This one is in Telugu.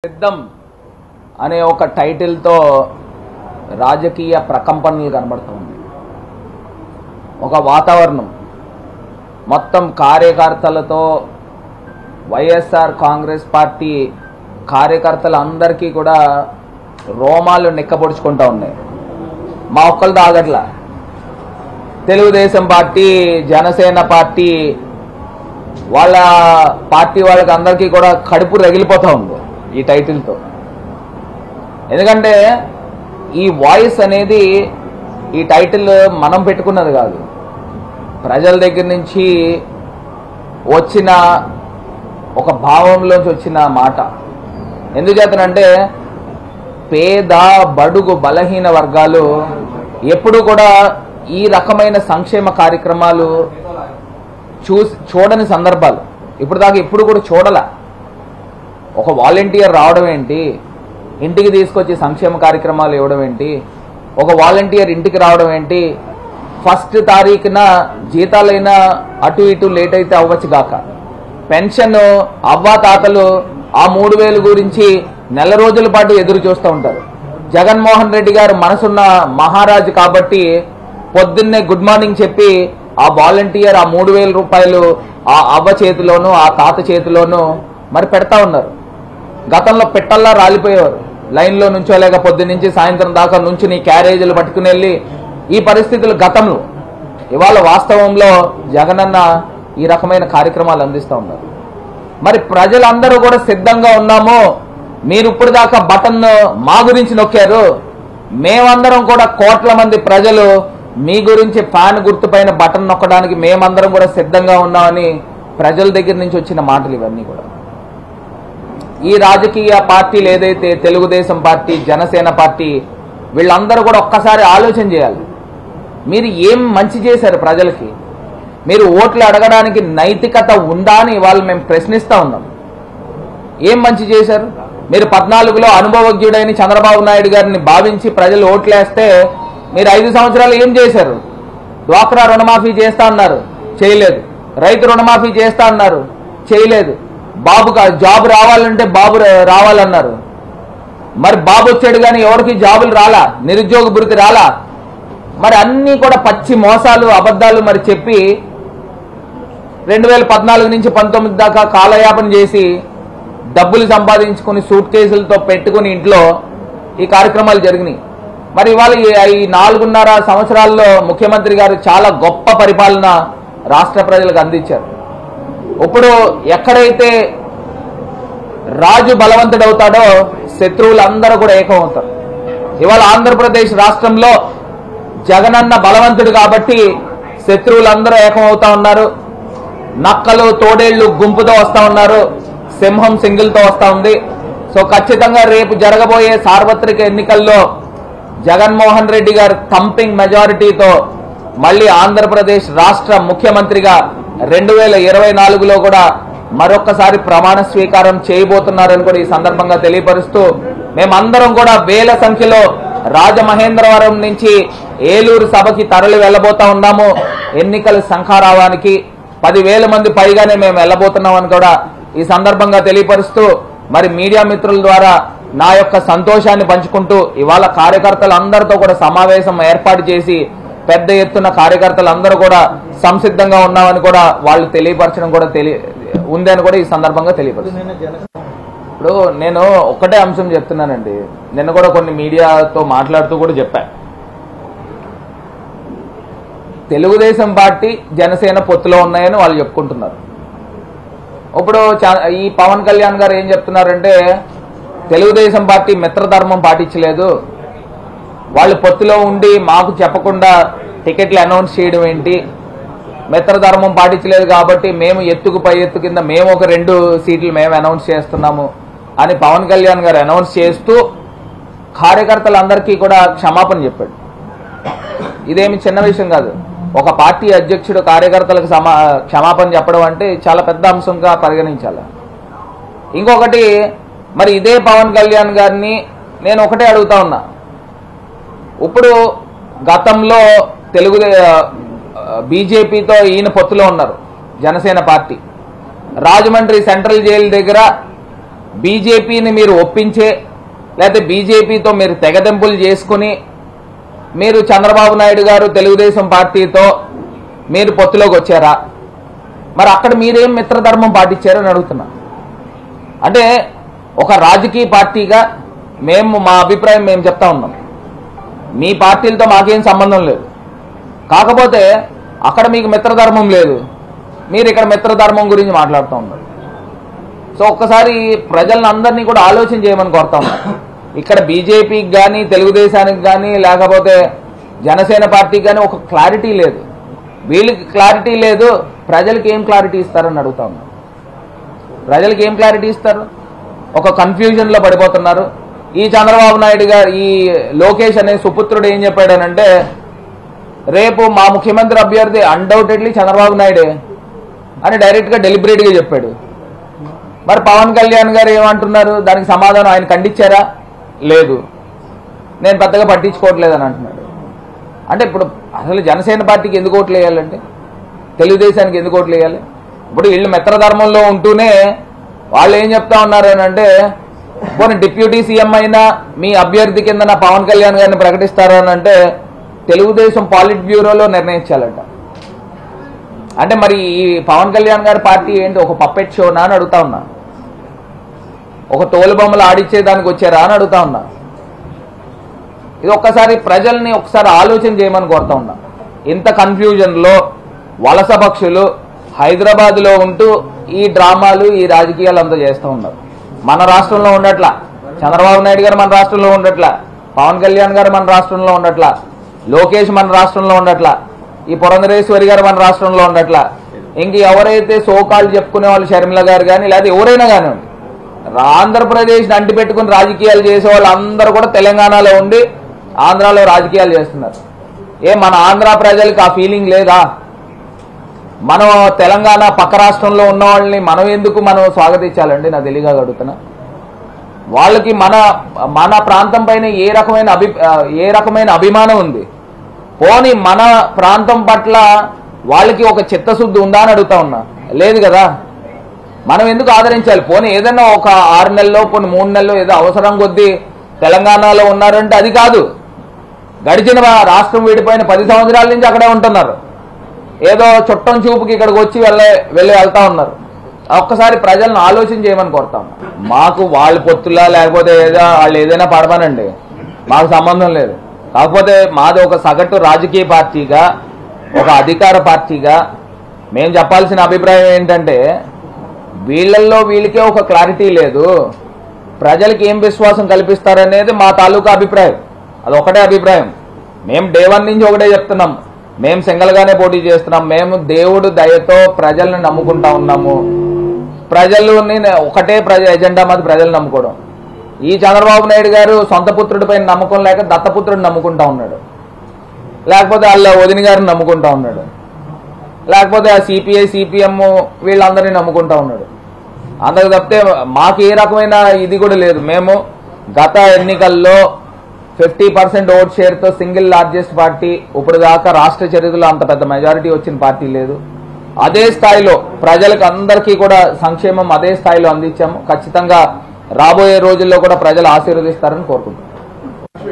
సిద్ధం అనే ఒక టైటిల్ తో రాజకీయ ప్రకంపనలు కనబడుతుంది. ఒక వాతావరణం మొత్తం కార్యకర్తలతో వైఎస్ఆర్ కాంగ్రెస్ పార్టీ కార్యకర్తలందరికీ కూడా రోమాలు నిక్కబొడుచుకుంటా ఉన్నాయి. మా ఒక్కళ్ళది ఆగట్లా. తెలుగుదేశం పార్టీ, జనసేన పార్టీ వాళ్ళ పార్టీ వాళ్ళకి అందరికీ కూడా కడుపు రగిలిపోతూ ఉంది ఈ టైటిల్తో. ఎందుకంటే ఈ వాయిస్ అనేది ఈ టైటిల్ మనం పెట్టుకున్నది కాదు, ప్రజల దగ్గర నుంచి వచ్చిన ఒక భావంలోంచి వచ్చిన మాట. ఎందుచేతనంటే పేద బడుగు బలహీన వర్గాలు ఎప్పుడు కూడా ఈ రకమైన సంక్షేమ కార్యక్రమాలు చూడని సందర్భాలు ఇప్పుడు దాకా ఎప్పుడు కూడా చూడలే. ఒక వాలంటీర్ రావడం ఏంటి, ఇంటికి తీసుకొచ్చి సంక్షేమ కార్యక్రమాలు ఇవ్వడం ఏంటి, ఒక వాలంటీర్ ఇంటికి రావడం ఏంటి, ఫస్ట్ తారీఖున జీతాలైనా అటు ఇటు లేట్ అయితే అవ్వచ్చు గాక, పెన్షన్ అవ్వా తాతలు ఆ 3000 గురించి నెల రోజుల పాటు ఎదురు చూస్తూ ఉంటారు. జగన్మోహన్ రెడ్డి గారు మనసున్న మహారాజు కాబట్టి పొద్దున్నే గుడ్ మార్నింగ్ చెప్పి ఆ వాలంటీర్ ఆ 3000 రూపాయలు ఆ అవ్వ చేతిలోనూ ఆ తాత చేతిలోనూ మరి పెడతా ఉన్నారు. గతంలో పెట్టల్లా రాలిపోయేవారు, లైన్లో నుంచోలేక పొద్దున్నుంచి సాయంత్రం దాకా నుంచి నీ క్యారేజీలు పట్టుకుని వెళ్ళి ఈ పరిస్థితులు గతంలో. ఇవాళ వాస్తవంలో జగనన్న ఈ రకమైన కార్యక్రమాలు అందిస్తూ ఉన్నారు. మరి ప్రజలందరూ కూడా సిద్ధంగా ఉన్నాము. మీరు ఇప్పుడు దాకా బటన్ మా గురించి నొక్కారు, మేమందరం కూడా కోట్ల మంది ప్రజలు మీ గురించి ఫ్యాన్ గుర్తుపైన బటన్ నొక్కడానికి మేమందరం కూడా సిద్ధంగా ఉన్నామని ప్రజల దగ్గర నుంచి వచ్చిన మాటలు ఇవన్నీ కూడా. ఈ రాజకీయ పార్టీలు ఏదైతే తెలుగుదేశం పార్టీ, జనసేన పార్టీ, వీళ్ళందరూ కూడా ఒక్కసారి ఆలోచన చేయాలి. మీరు ఏం మంచి చేశారు ప్రజలకి? మీరు ఓట్లు అడగడానికి నైతికత ఉందా అని ఇవాళ మేము ప్రశ్నిస్తా ఉన్నాం. ఏం మంచి చేశారు? మీరు 14లో అనుభవజ్ఞుడైన చంద్రబాబు నాయుడు గారిని భావించి ప్రజలు ఓట్లేస్తే మీరు 5 సంవత్సరాలు ఏం చేశారు? డ్వాక్రా రుణమాఫీ చేస్తా అన్నారు, చేయలేదు. రైతు రుణమాఫీ చేస్తా అన్నారు, చేయలేదు. బాబు జాబ్ రావాలంటే బాబు రావాలన్నారు, మరి బాబు వచ్చాడు కానీ ఎవరికి జాబులు రాలా, నిరుద్యోగ భృతి రాలా. మరి అన్నీ కూడా పచ్చి మోసాలు, అబద్ధాలు మరి చెప్పి 2014 నుంచి 19 దాకా కాలయాపన చేసి డబ్బులు సంపాదించుకుని సూట్ కేసులతో పెట్టుకుని ఇంట్లో ఈ కార్యక్రమాలు జరిగినాయి. మరి ఇవాళ ఈ 4.5 సంవత్సరాల్లో ముఖ్యమంత్రి గారు చాలా గొప్ప పరిపాలన రాష్ట్ర ప్రజలకు అందించారు. ఇప్పుడు ఎక్కడైతే రాజు బలవంతుడవుతాడో శత్రువులందరూ కూడా ఏకమవుతారు. ఇవాళ ఆంధ్రప్రదేశ్ రాష్ట్రంలో జగనన్న బలవంతుడు కాబట్టి శత్రువులందరూ ఏకమవుతా ఉన్నారు. నక్కలు తోడేళ్లు గుంపుతో వస్తా ఉన్నారు, సింహం సింగిల్తో వస్తా ఉంది. సో ఖచ్చితంగా రేపు జరగబోయే సార్వత్రిక ఎన్నికల్లో జగన్మోహన్ రెడ్డి గారు థంపింగ్ మెజారిటీతో మళ్లీ ఆంధ్రప్రదేశ్ రాష్ట్ర ముఖ్యమంత్రిగా 2024లో కూడా మరొక్కసారి ప్రమాణ స్వీకారం చేయబోతున్నారని కూడా ఈ సందర్భంగా తెలియపరుస్తూ, మేమందరం కూడా వేల సంఖ్యలో రాజమహేంద్రవరం నుంచి ఏలూరు సభకి తరలి వెళ్లబోతా ఉన్నాము. ఎన్నికల శంఖారావానికి 10,000 మంది పైగానే మేము వెళ్లబోతున్నామని కూడా ఈ సందర్భంగా తెలియపరుస్తూ, మరి మీడియా మిత్రుల ద్వారా నా యొక్క సంతోషాన్ని పంచుకుంటూ ఇవాళ కార్యకర్తలందరితో కూడా సమావేశం ఏర్పాటు చేసి పెద్ద ఎత్తున కార్యకర్తలందరూ కూడా సంసిద్ధంగా ఉన్నామని కూడా వాళ్ళు తెలియపరచడం కూడా ఉందని కూడా ఈ సందర్భంగా తెలియపరుస్తున్నాను. ఇప్పుడు నేను ఒక్కటే అంశం చెప్తున్నానండి, నిన్న కూడా కొన్ని మీడియాతో మాట్లాడుతూ కూడా చెప్పా. తెలుగుదేశం పార్టీ, జనసేన పొత్తులో ఉన్నాయని వాళ్ళు చెప్పుకుంటున్నారు. ఇప్పుడు ఈ పవన్ కళ్యాణ్ గారు ఏం చెప్తున్నారంటే తెలుగుదేశం పార్టీ మిత్రధర్మం పాటించలేదు, వాళ్ళు పొత్తులో ఉండి మాకు చెప్పకుండా టికెట్లు అనౌన్స్ చేయడం ఏంటి, మిత్రధర్మం పాటించలేదు కాబట్టి మేము ఎత్తుకు పై ఎత్తు కింద మేము ఒక 2 సీట్లు మేము అనౌన్స్ చేస్తున్నాము అని పవన్ కళ్యాణ్ గారు అనౌన్స్ చేస్తూ కార్యకర్తలందరికీ కూడా క్షమాపణ చెప్పాడు. ఇదేమి చిన్న విషయం కాదు. ఒక పార్టీ అధ్యక్షుడు కార్యకర్తలకు క్షమాపణ చెప్పడం అంటే చాలా పెద్ద అంశంగా పరిగణించాలి. ఇంకొకటి, మరి ఇదే పవన్ కళ్యాణ్ గారిని నేను ఒకటే అడుగుతా ఉన్నా. ఇప్పుడు గతంలో బీజేపీతో ఈయన పొత్తులో ఉన్నారు Janasena party. Rajahmundry central jail దగ్గర బీజేపీని మీరు ఒప్పించే లేకపోతే బీజేపీతో మీరు తెగదెంపులు చేసుకుని మీరు చంద్రబాబు నాయుడు గారు తెలుగుదేశం పార్టీతో మీరు పొత్తులోకి వచ్చారా? మరి అక్కడ మీరేం మిత్రధర్మం పాటించారని అడుగుతున్నా. అంటే ఒక రాజకీయ పార్టీగా మా అభిప్రాయం మేము చెప్తా ఉన్నాం. మీ పార్టీలతో మాకేం సంబంధం లేదు. కాకపోతే అక్కడ మీకు మిత్రధర్మం లేదు, మీరు ఇక్కడ మిత్రధర్మం గురించి మాట్లాడుతూ ఉన్నారు. సో ఒక్కసారి ప్రజలను అందరినీ కూడా ఆలోచన చేయమని కోరుతా ఉన్నారు. ఇక్కడ బీజేపీకి కానీ తెలుగుదేశానికి కానీ లేకపోతే జనసేన పార్టీకి కానీ ఒక క్లారిటీ లేదు. వీళ్ళకి క్లారిటీ లేదు, ప్రజలకి ఏం క్లారిటీ ఇస్తారని అడుగుతా ఉన్నారు. ప్రజలకి ఏం క్లారిటీ ఇస్తారు? ఒక కన్ఫ్యూజన్లో పడిపోతున్నారు. ఈ చంద్రబాబు నాయుడు గారు, ఈ లోకేష్ అనే సుపుత్రుడు ఏం చెప్పాడనంటే, రేపు మా ముఖ్యమంత్రి అభ్యర్థి అన్డౌటెడ్లీ చంద్రబాబు నాయుడే అని డైరెక్ట్గా డెలిబరేట్గా చెప్పాడు. మరి పవన్ కళ్యాణ్ గారు ఏమంటున్నారు? దానికి సమాధానం ఆయన ఖండించారా? లేదు, నేను పెద్దగా పట్టించుకోవట్లేదని అంటున్నాడు. అంటే ఇప్పుడు అసలు జనసేన పార్టీకి ఎందుకు ఓట్లు వేయాలంటే, తెలుగుదేశానికి ఎందుకు ఓట్లు వేయాలి? ఇప్పుడు వీళ్ళు మిత్రధర్మంలో ఉంటూనే వాళ్ళు ఏం చెప్తా ఉన్నారు అని అంటే, పోనీ డిప్యూటీ సీఎం అయినా మీ అభ్యర్థి కింద నా పవన్ కళ్యాణ్ గారిని ప్రకటిస్తారని అంటే తెలుగుదేశం పాలిట్ బ్యూరోలో నిర్ణయించాలంట. అంటే మరి ఈ పవన్ కళ్యాణ్ గారి పార్టీ ఏంటి, ఒక పప్పెట్ షోనా అని అడుగుతా ఉన్నా? ఒక తోలుబొమ్మలు ఆడిచ్చేదానికి వచ్చారా అని అడుగుతా ఉన్నా? ఇది ఒక్కసారి ప్రజల్ని ఒకసారి ఆలోచన చేయమని కోరుతా ఉన్నా. ఇంత కన్ఫ్యూజన్లో వలస పక్షులు హైదరాబాద్లో ఉంటూ ఈ డ్రామాలు ఈ రాజకీయాలు అంతా చేస్తూ ఉన్నారు. మన రాష్ట్రంలో ఉండట్లా, చంద్రబాబు నాయుడు గారు మన రాష్ట్రంలో ఉండట్లా, పవన్ కళ్యాణ్ గారు మన రాష్ట్రంలో ఉండట్లా, లోకేష్ మన రాష్ట్రంలో ఉండట్లా, ఈ పురంధరేశ్వరి గారు మన రాష్ట్రంలో ఉండట్లా. ఇంక ఎవరైతే సోకాళ్ళు చెప్పుకునే వాళ్ళు షర్మిల గారు కానీ లేదా ఎవరైనా కానివ్వండి, ఆంధ్రప్రదేశ్ని అంటిపెట్టుకుని రాజకీయాలు చేసే వాళ్ళు అందరూ కూడా తెలంగాణలో ఉండి ఆంధ్రాలో రాజకీయాలు చేస్తున్నారు. మన ఆంధ్ర ప్రజలకు ఆ ఫీలింగ్ లేదా? మనం తెలంగాణ పక్క రాష్ట్రంలో ఉన్న వాళ్ళని మనం ఎందుకు స్వాగతించాలండి? నా తెలియగా అడుగుతున్నా. వాళ్ళకి మన ప్రాంతం పైన ఏ రకమైన అభిమానం ఉంది? పోనీ మన ప్రాంతం పట్ల వాళ్ళకి ఒక చిత్తశుద్ధి ఉందా అని అడుగుతా ఉన్నా. లేదు కదా. మనం ఎందుకు ఆదరించాలి? పోనీ ఏదైనా ఒక 6 నెలల్లో పోనీ 3 నెలల్లో ఏదో అవసరం కొద్దీ తెలంగాణలో ఉన్నారంటే అది కాదు. గడిచిన రాష్ట్రం విడిపోయిన 10 సంవత్సరాల నుంచి అక్కడే ఉంటున్నారు. ఏదో చుట్టం చూపుకి ఇక్కడికి వచ్చి వెళ్తా ఉన్నారు. ఒక్కసారి ప్రజలను ఆలోచన చేయమని కోరుతాం. మాకు వాళ్ళు పొత్తులా లేకపోతే వాళ్ళు ఏదైనా పడమనండి, మాకు సంబంధం లేదు. కాకపోతే మాది ఒక సగటు రాజకీయ పార్టీగా, ఒక అధికార పార్టీగా మేము చెప్పాల్సిన అభిప్రాయం ఏంటంటే, వీళ్ళకే ఒక క్లారిటీ లేదు. ప్రజలకి ఏం విశ్వాసం కల్పిస్తారనేది మా తాలూకా అభిప్రాయం. అదొకటే అభిప్రాయం. మేము డే 1 నుంచి ఒకటే చెప్తున్నాం, మేము సింగల్గానే పోటీ చేస్తున్నాం. మేము దేవుడు దయతో ప్రజల్ని నమ్ముకుంటా ఉన్నాము. ప్రజలని ఒకటే ఎజెండా మాది ప్రజలు నమ్ముకోవడం. ఈ చంద్రబాబు నాయుడు గారు సొంత పుత్రుడిపైన నమ్మకం లేక దత్తపుత్రుడిని నమ్ముకుంటా ఉన్నాడు, లేకపోతే వాళ్ళ వదిన గారిని నమ్ముకుంటా ఉన్నాడు, లేకపోతే ఆ సిపిఐ సిపిఎం వీళ్ళందరినీ నమ్ముకుంటా ఉన్నాడు. అందుకు తప్పితే మాకు ఏ రకమైన ఇది కూడా లేదు. మేము గత ఎన్నికల్లో 50% ఓట్ షేర్తో సింగిల్ లార్జెస్ట్ పార్టీ. ఇప్పుడు దాకా రాష్ట్ర చరిత్రలో అంత పెద్ద మెజారిటీ వచ్చిన పార్టీ లేదు. అదే స్థాయిలో ప్రజలకు అందరికీ కూడా సంక్షేమం అదే స్థాయిలో అందించాము. ఖచ్చితంగా రాబోయే రోజుల్లో కూడా ప్రజలు ఆశీర్వదిస్తారని కోరుకుంటున్నాం.